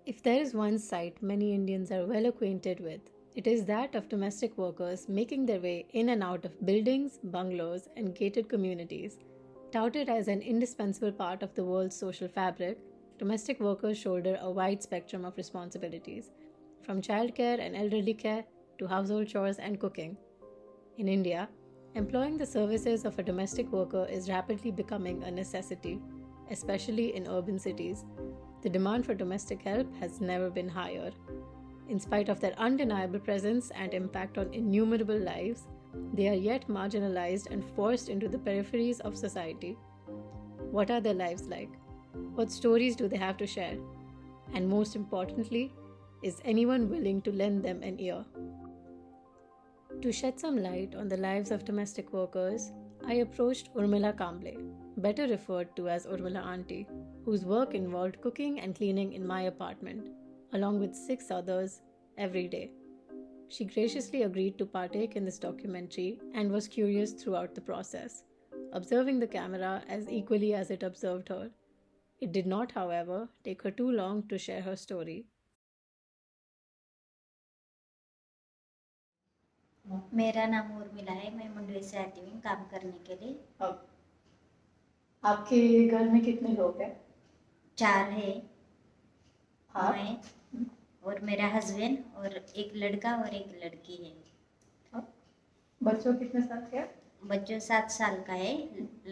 If there is one sight many Indians are well acquainted with, it is that of domestic workers making their way in and out of buildings, bungalows, and gated communities. Touted as an indispensable part of the world's social fabric, domestic workers shoulder a wide spectrum of responsibilities, from childcare and elderly care to household chores and cooking. In India, employing the services of a domestic worker is rapidly becoming a necessity, especially in urban cities. The demand for domestic help has never been higher. In spite of their undeniable presence and impact on innumerable lives, they are yet marginalized and forced into the peripheries of society. What are their lives like? What stories do they have to share? And most importantly, is anyone willing to lend them an ear? To shed some light on the lives of domestic workers, I approached Urmila Kamble, better referred to as Urmila Auntie, whose work involved cooking and cleaning in my apartment, along with 6 others, every day. She graciously agreed to partake in this documentary and was curious throughout the process, observing the camera as equally as it observed her. It did not, however, take her too long to share her story. मेरा नाम उर्मिला है। मैं मुंबई से आती हूँ काम करने के लिए। अब आपके घर में कितने लोग हैं? 4 है। आप? मैं और मेरा हस्बैंड और एक लड़का और एक लड़की है। अब बच्चों कितने साल के हैं? बच्चों 7 साल का है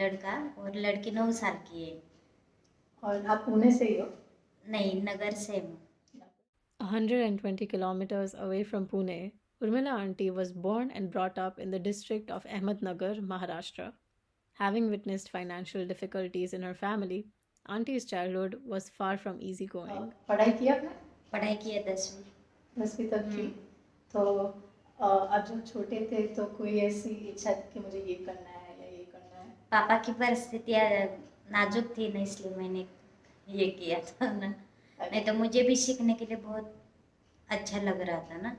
लड़का और लड़की 9 साल की है। और आप पुणे से ही हो? नहीं, नगर से हूँ। 120 kilometers away from Pune, Urmila Auntie was born and brought up in the district of Ahmednagar, Maharashtra. Having witnessed financial difficulties in her family, Auntie's childhood was far from easygoing. पढ़ाई की आपने? पढ़ाई की है 10वीं। 10वीं तक की। तो आप जब छोटे थे तो कोई ऐसी इच्छा थी कि मुझे ये करना है या ये करना है? पापा की परिस्थितियाँ नाजुक थी ना, इसलिए मैंने ये किया था ना। नहीं तो मुझे भी सीखने के लिए बहुत अच्छा लग रहा था ना,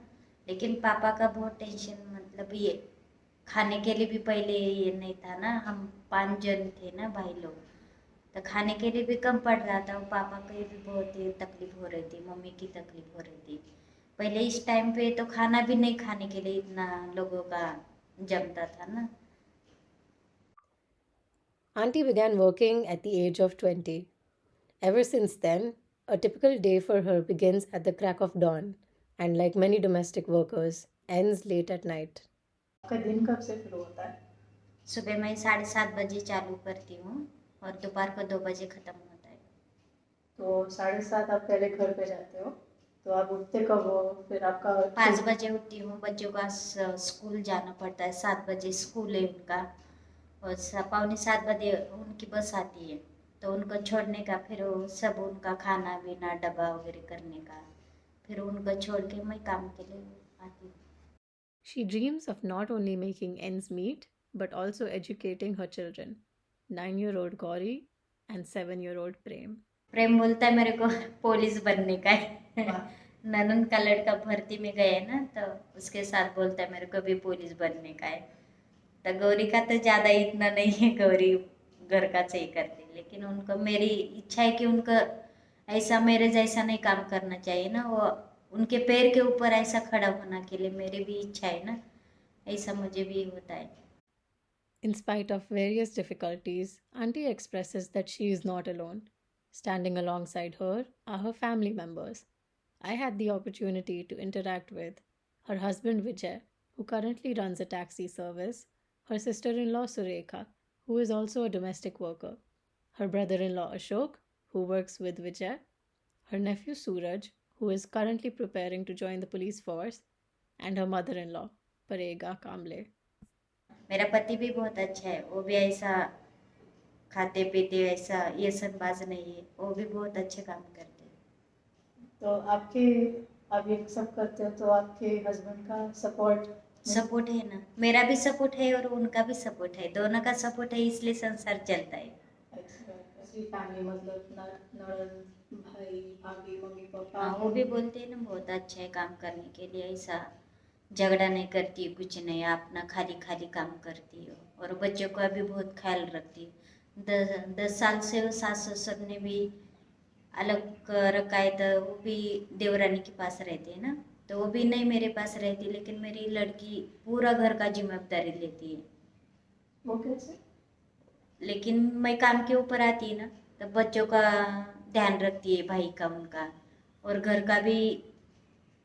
लेकिन पापा का बहुत टेंशन, मतलब ये खाने के लिए भी पहले ये नहीं था ना। हम 5 जन थे ना भाई लोग, तो खाने के लिए भी कम पड़ रहा था। पापा को भी बहुत ही तकलीफ हो रही थी, मम्मी की तकलीफ हो रही थी। पहले इस टाइम पे तो खाना भी नहीं खाने के लिए इतना लोगों का जमता था ना। Auntie began working at the age of 20. Ever since then, a typical day for her begins at the crack of dawn and, like many domestic workers, ends late at night. आपका दिन कब से शुरू होता है? सुबह मैं 7:30 बजे चालू करती हूँ और दोपहर को 2 बजे ख़त्म होता है। तो 7:30 आप पहले घर पे जाते हो, तो आप उठते कब हो? फिर आपका 5 बजे उठती हूँ। बच्चों का स्कूल जाना पड़ता है, 7 बजे स्कूल है उनका, और 6:45 बजे उनकी बस आती है, तो उनको छोड़ने का, फिर वो सब उनका खाना पीना डब्बा वगैरह करने का, फिर उनको छोड़ के मैं काम के लिए आती हूँ। She dreams of not only making ends meet, but also educating her children, 9-year-old Gauri and 7-year-old Prem. प्रेम बोलता है मेरे को पुलिस बनने का है। ननन का लड़का भर्ती में गया है ना, तो उसके साथ बोलता है मेरे को भी पुलिस बनने का है। तो गौरी का तो ज़्यादा इतना नहीं है, गौरी घर का सही करती, लेकिन उनको मेरी इच्छा है कि उनको ऐसा मेरे जैसा नहीं काम करना चाहिए ना। वो उनके पैर के ऊपर ऐसा खड़ा होना के लिए मेरी भी इच्छा है ना, ऐसा मुझे भी होता है। In spite of various difficulties, Auntie expresses that she is not alone. Standing alongside her are her family members. I had the opportunity to interact with her husband Vijay, who currently runs a taxi service, her sister in law Surekha, who is also a domestic worker, her brother in law Ashok, who works with Vijay, her nephew Suraj, who is currently preparing to join the police force, and her mother in law, Parega Kamble. मेरा पति भी बहुत अच्छा है, वो भी ऐसा खाते पीते ऐसा ये सब बाज नहीं है, वो भी बहुत अच्छे काम करते हैं। तो आपके आप ये सब करते हो तो आपके हस्बैंड का सपोर्ट है ना, मेरा भी सपोर्ट है और उनका भी सपोर्ट है, दोनों का सपोर्ट है, इसलिए संसार चलता है। फैमिली मतलब ननद भाई भाभी मम्मी पापा? हाँ, वो भी बोलते हैं ना बहुत अच्छा है काम करने के लिए, ऐसा झगड़ा नहीं करती, कुछ नहीं, अपना खाली खाली काम करती हो, और बच्चों का भी बहुत ख्याल रखती। 10 साल से वो सास ससुर ने भी अलग रखा है, तो वो भी देवरानी के पास रहती है ना, तो वो भी नहीं मेरे पास रहती, लेकिन मेरी लड़की पूरा घर का जिम्मेदारी लेती है। वो कैसे? लेकिन मैं काम के ऊपर आती है ना, तो बच्चों का ध्यान रखती है, भाई का उनका, और घर का भी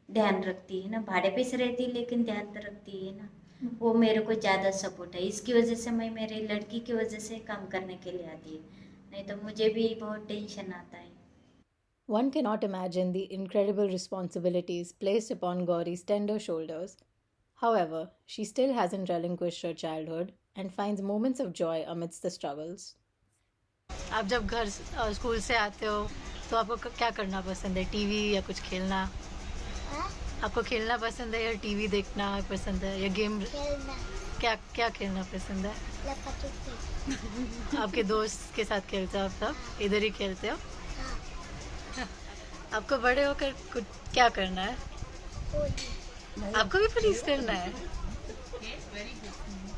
ध्यान रखती है ना। भाड़े पे से रहती है लेकिन ध्यान तो रखती है ना। वो मेरे को ज़्यादा सपोर्ट है, इसकी वजह से मैं मेरी लड़की की वजह से काम करने के लिए आती है, नहीं तो मुझे भी बहुत टेंशन आता है। One cannot imagine the incredible responsibilities placed upon Gauri's tender shoulders. However, she still hasn't relinquished her childhood and finds moments of joy amidst the struggles. आप जब घर स्कूल से आते हो तो आपको क्या करना पसंद है? टीवी या कुछ खेलना? आपको खेलना पसंद है या टीवी देखना पसंद है या गेम? खेलना। क्या क्या खेलना पसंद है? लपाछुपी। आपके दोस्त के साथ खेलते हो? आप सब इधर ही खेलते हो? हाँ। आपको बड़े होकर कुछ क्या करना है? पुलिस। आपको भी पुलिस करना है?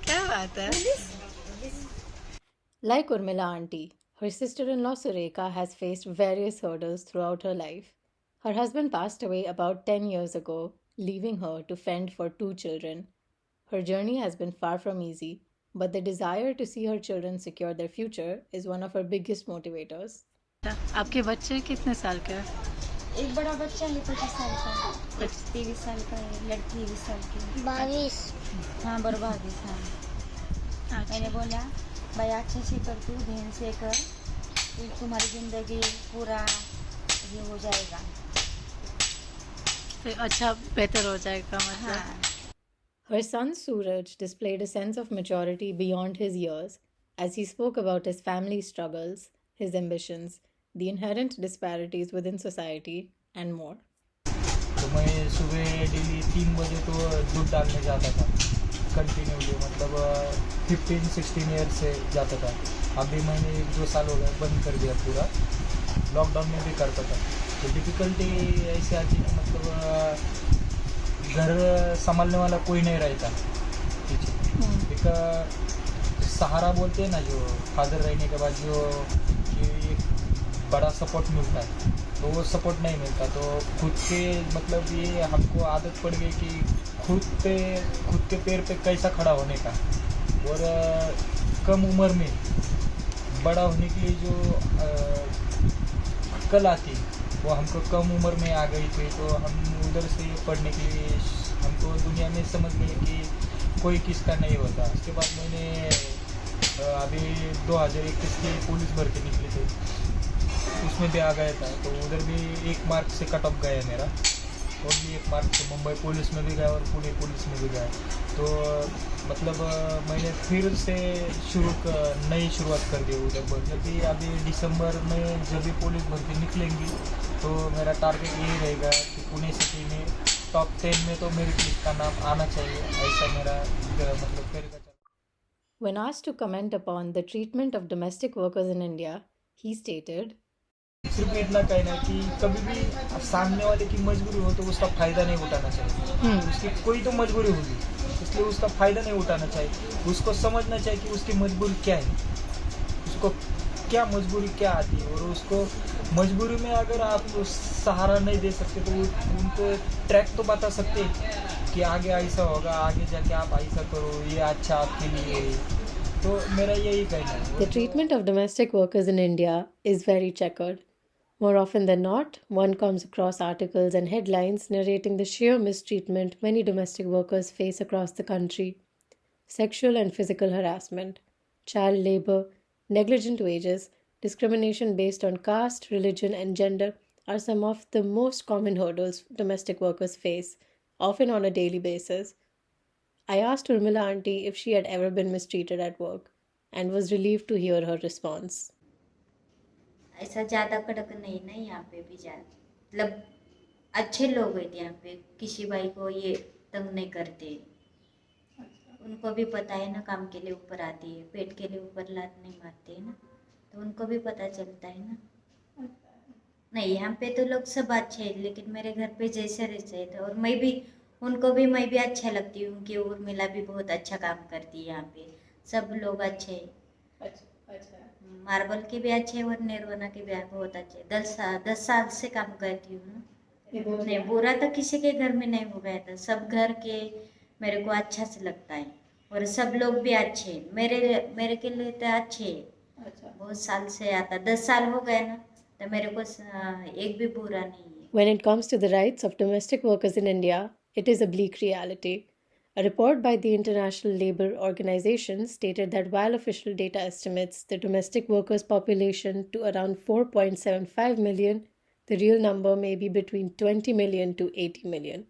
क्या बात है? Like Urmila auntie, her sister-in-law Sureka has faced various hurdles throughout her life. Her husband passed away about 10 years ago, leaving her to fend for 2 children. Her journey has been far from easy, but the desire to see her children secure their future is one of her biggest motivators. आपके बच्चे कितने साल के हैं? एक बड़ा बच्चा है 25 साल का, एक 23 साल का है, लड़की 20 साल की। 22। हाँ, बर्बाद है। हाँ, मैंने बोला भाई अच्छे से कर, तू ध्यान से कर, फिर तुम्हारी ज़िंदगी पूरा ये हो जाएगा। फिर अच्छा बेहतर हो जाएगा मतलब। हाँ। Her son Suraj displayed a sense of maturity beyond his years as he spoke about his family struggles, his ambitions, the inherent disparities within society, and more. तो मैं सुबह डेली 3 बजे तो दूध डालने जाता था कंटिन्यूली, मतलब 15-16 ईयर से जाता था। अभी मैंने 1-2 साल हो गए बंद कर दिया पूरा, लॉकडाउन में भी करता था। तो डिफ़िकल्टी ऐसी आती है, मतलब घर संभालने वाला कोई नहीं रहता पीछे। एक सहारा बोलते हैं ना, जो फादर रहने के बाद जो एक बड़ा सपोर्ट मिलता है, तो वो सपोर्ट नहीं मिलता। तो खुद के मतलब ये हमको आदत पड़ गई कि खुद के पैर पे कैसा खड़ा होने का, और कम उम्र में बड़ा होने के लिए जो अक्ल आती वो हमको कम उम्र में आ गई थी। तो हम उधर से पढ़ने के लिए हमको दुनिया में समझ गए कि कोई किसका नहीं होता। उसके बाद मैंने अभी 2021 की पुलिस भर्ती निकली थी, उसमें भी आ गया था। तो उधर भी 1 मार्क से कट ऑफ गया मेरा, और भी 1 मार्क से मुंबई पुलिस में भी गया और पुणे पुलिस में भी गया। तो मतलब मैंने फिर से नई शुरुआत कर दी उधर पर। जब भी अभी दिसंबर में जब भी पुलिस भर्ती निकलेंगी तो मेरा टारगेट यही रहेगा कि पुणे सिटी में टॉप 10 में तो मेरी पुलिस का नाम आना चाहिए, ऐसा मेरा मतलब करेगा। When asked to comment upon the treatment of domestic workers in India, he stated, सिर्फ इतना कहना है कि कभी भी सामने वाले की मजबूरी हो तो उसका फ़ायदा नहीं उठाना चाहिए। उसकी कोई तो मजबूरी होगी, इसलिए उसका फ़ायदा नहीं उठाना चाहिए। उसको समझना चाहिए कि उसकी मजबूरी क्या है, उसको क्या मजबूरी क्या आती है, और उसको मजबूरी में अगर आप सहारा नहीं दे सकते तो उनको ट्रैक तो बता सकते हैं कि आगे ऐसा होगा, आगे जाके आप ऐसा करो, ये अच्छा आपके लिए है। तो मेरा यही कहना है। the treatment of domestic workers in India is very checkered. More often than not, one comes across articles and headlines narrating the sheer mistreatment many domestic workers face across the country. Sexual and physical harassment, child labor, negligent wages, discrimination based on caste, religion, and gender are some of the most common hurdles domestic workers face, often on a daily basis. I asked Urmila auntie if she had ever been mistreated at work and was relieved to hear her response. ऐसा ज़्यादा कड़क नहीं ना, यहाँ पे भी ज़्यादा मतलब अच्छे लोग हैं यहाँ पे, किसी भाई को ये तंग नहीं करते। उनको भी पता है ना, काम के लिए ऊपर आती है, पेट के लिए ऊपर लात नहीं मारते है ना, तो उनको भी पता चलता है ना। नहीं, यहाँ पे तो लोग सब अच्छे हैं, लेकिन मेरे घर पे जैसे रहते हैं, और मैं भी अच्छा लगती हूँ कि उर्मिला भी बहुत अच्छा काम करती है। यहाँ पे सब लोग अच्छे हैं। अच्छा। मार्बल के भी अच्छे और निर्वाणा के भी बहुत अच्छे। 10 साल से काम करती हूँ ना। इधर नहीं, बुरा तो किसी के घर में नहीं हो गया था, सब घर के मेरे को अच्छा से लगता है और सब लोग भी अच्छे हैं। मेरे के लिए तो अच्छे हैं। अच्छा बहुत साल से आता, 10 साल हो गए ना, तो मेरे को एक भी बुरा नहीं है। When it comes to the rights of domestic workers in India, it is a bleak reality. A report by the International Labour Organization stated that while official data estimates the domestic workers' population to around 4.75 million, the real number may be between 20 million to 80 million.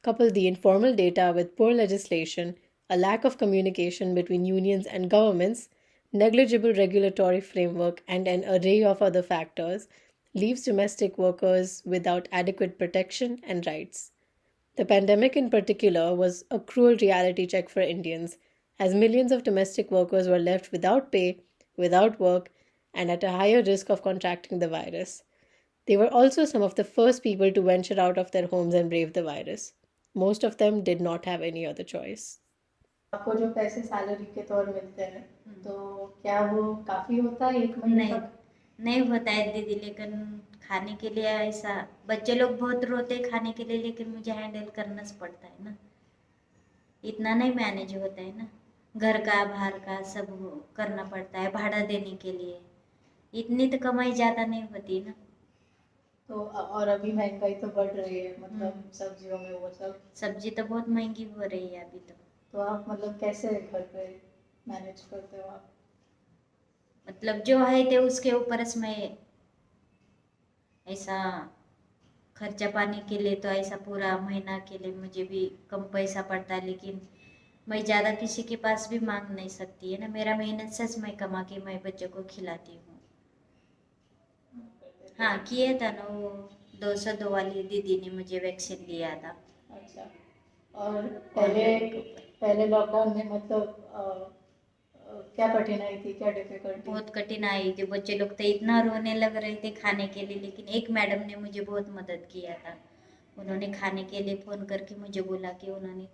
Couple the informal data with poor legislation, a lack of communication between unions and governments, negligible regulatory framework, and an array of other factors, leaves domestic workers without adequate protection and rights. The pandemic, in particular, was a cruel reality check for Indians, as millions of domestic workers were left without pay, without work, and at a higher risk of contracting the virus. They were also some of the first people to venture out of their homes and brave the virus. Most of them did not have any other choice. आपको जो पैसे salary के तौर मिलते हैं तो क्या वो काफी होता है एक महीने नहीं, तक? नहीं होता है दीदी, लेकिन खाने के लिए ऐसा, बच्चे लोग बहुत रोते हैं खाने के लिए, लेकिन मुझे हैंडल करना पड़ता है ना, इतना नहीं मैनेज होता है ना, घर का बाहर का सब करना पड़ता है, भाड़ा देने के लिए इतनी तो कमाई ज़्यादा नहीं होती ना। तो और अभी महंगाई तो बढ़ रही है, मतलब सब्जियों में वो सब, सब्जी तो बहुत महंगी हो रही है अभी तो आप मतलब कैसे घर पे मैनेज करते हो आप? मतलब जो है तो उसके ऊपर मैं ऐसा खर्चा पानी के लिए तो ऐसा पूरा महीना के लिए मुझे भी कम पैसा पड़ता है, लेकिन मैं ज़्यादा किसी के पास भी मांग नहीं सकती है ना, मेरा मेहनत से मैं कमा के मैं बच्चों को खिलाती हूँ। हाँ, किया था ना, वो 202 वाली दीदी ने मुझे वैक्सीन दिया था। अच्छा, और पहले लॉकडाउन में मतलब क्या कठिनाई थी, क्या डिफिकल्टी? बहुत कठिनाई थी, बच्चे लोग तो इतना रोने लग रहे थे खाने के लिए, लेकिन एक मैडम ने मुझे बहुत मदद किया था। उन्होंने खाने के लिए फ़ोन करके मुझे बोला कि उन्होंने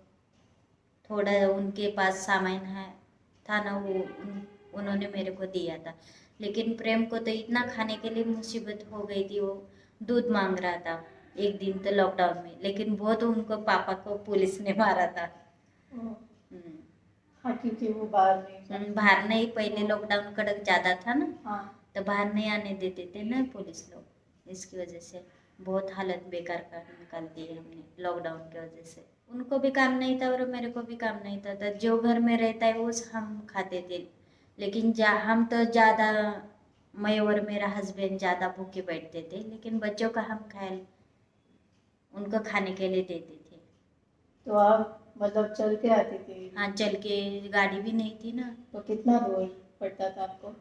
थोड़ा उनके पास सामान है था ना, वो उन्होंने मेरे को दिया था। लेकिन प्रेम को तो इतना खाने के लिए मुसीबत हो गई थी, वो दूध मांग रहा था एक दिन तो लॉकडाउन में, लेकिन बहुत उनको पापा को पुलिस ने मारा था। हाँ, क्योंकि वो बाहर नहीं, पहले लॉकडाउन कड़क ज़्यादा था ना, हाँ, तो बाहर नहीं आने देते थे ना पुलिस लोग, इसकी वजह से बहुत हालत बेकार कर निकाल दी है हमने लॉकडाउन की वजह से। उनको भी काम नहीं था और मेरे को भी काम नहीं था, तो जो घर में रहता है वो हम खाते थे, लेकिन हम तो ज़्यादा, मैं और मेरा हस्बैंड ज़्यादा भूखे बैठते थे, लेकिन बच्चों का हम ख्याल उनको खाने के लिए देते थे। तो आप मतलब चल के आती थी? हाँ, चल के, गाड़ी भी नहीं थी ना। तो कितना दूर पड़ता था आपको?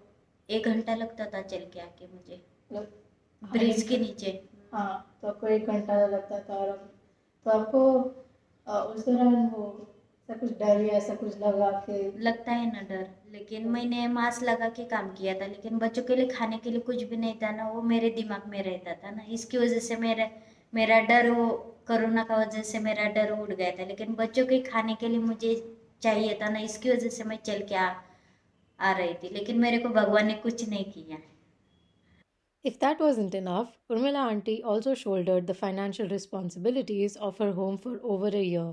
1 घंटा लगता था चल के आके मुझे, मतलब ब्रिज के नीचे। हाँ, तो आपको 1 घंटा लगता था। और तो आपको उस दौरान वो ऐसा कुछ डर या ऐसा कुछ लगा के? लगता है ना डर, लेकिन मैंने मास्क लगा के काम किया था, लेकिन बच्चों के लिए खाने के लिए कुछ भी नहीं था ना, वो मेरे दिमाग में रहता था ना, इसकी वजह से मेरा डर, वो कोरोना का वजह से मेरा डर उड़ गया था, लेकिन बच्चों के खाने के लिए मुझे चाहिए था ना, इसकी वजह से मैं चल के आ रही थी, लेकिन मेरे को भगवान ने कुछ नहीं किया। If that wasn't enough, Urmila auntie also shouldered the financial responsibilities of her home for over a year.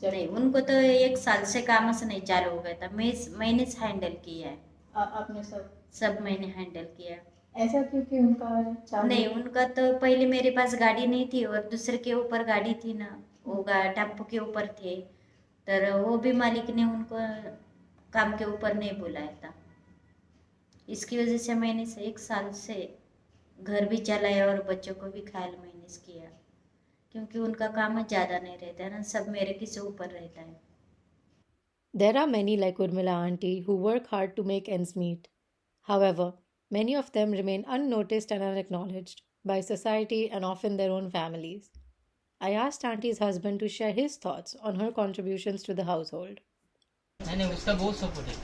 नहीं, उनको तो 1 साल से काम से नहीं चालू हो गया था, मैंने हैंडल किया है। आपने सब मैंने हैंडल किया। ऐसा क्योंकि उनका नहीं, उनका तो पहले मेरे पास गाड़ी नहीं थी और दूसरे के ऊपर गाड़ी थी ना, वो टेम्पो के ऊपर थे, तो वो भी मालिक ने उनको काम के ऊपर नहीं बुलाया था, इसकी वजह से मैंने 1 साल से घर भी चलाया और बच्चों को भी ख्याल मैनेज किया, क्योंकि उनका काम ज़्यादा नहीं रहता है ना, सब मेरे किसी ऊपर रहता है। There are many like Urmila auntie who work hard to make ends meet. However, many of them remain unnoticed and unacknowledged by society and often their own families. I asked auntie's husband to share his thoughts on her contributions to the household. नहीं, उसका बहुत support है,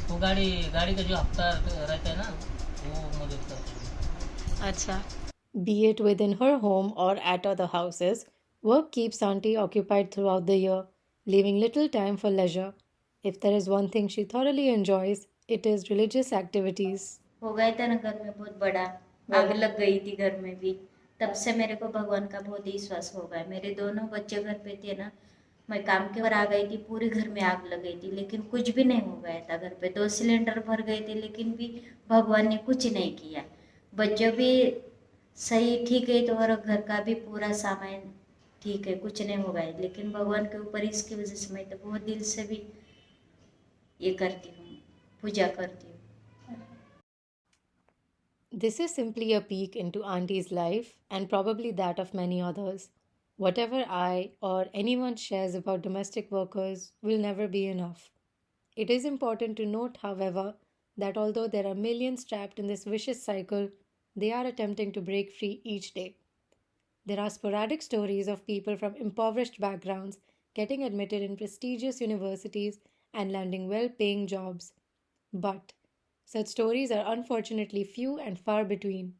वो गाड़ी का जो हफ्ता रहता है ना, वो मदद करता है। अच्छा. Be it within her home or at other houses, work keeps auntie occupied throughout the year, leaving little time for leisure. If there is one thing she thoroughly enjoys, It is religious activities. हो गया था ना घर में बहुत बड़ा, आग लग गई थी घर में भी। तब से मेरे को भगवान का बहुत विश्वास हो गया। मेरे दोनों बच्चे घर पे थे ना, मैं काम के ऊपर आ गई थी, पूरे घर में आग लग गई थी, लेकिन कुछ भी नहीं हो गया था। घर पे 2 सिलेंडर भर गए थे, लेकिन भी भगवान ने कुछ नहीं किया। बच्चे भी सही ठीक है, तो और घर का भी पूरा सामान ठीक है, कुछ नहीं हो गया। लेकिन भगवान के ऊपर इसकी वजह से मैं तो बहुत दिल से भी ये करती हूँ, पूजा करती हूँ। This is simply a peek into Auntie's life and probably that of many others. Whatever I or anyone shares about domestic workers will never be enough. It is important to note, however, that although there are millions trapped in this vicious cycle, they are attempting to break free each day. There are sporadic stories of people from impoverished backgrounds getting admitted in prestigious universities and landing well paying jobs. But such stories are unfortunately few and far between.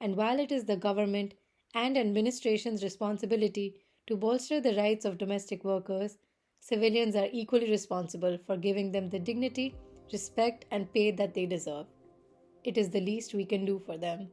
And while it is the government and administration's responsibility to bolster the rights of domestic workers, civilians are equally responsible for giving them the dignity, respect, and pay that they deserve. It is the least we can do for them.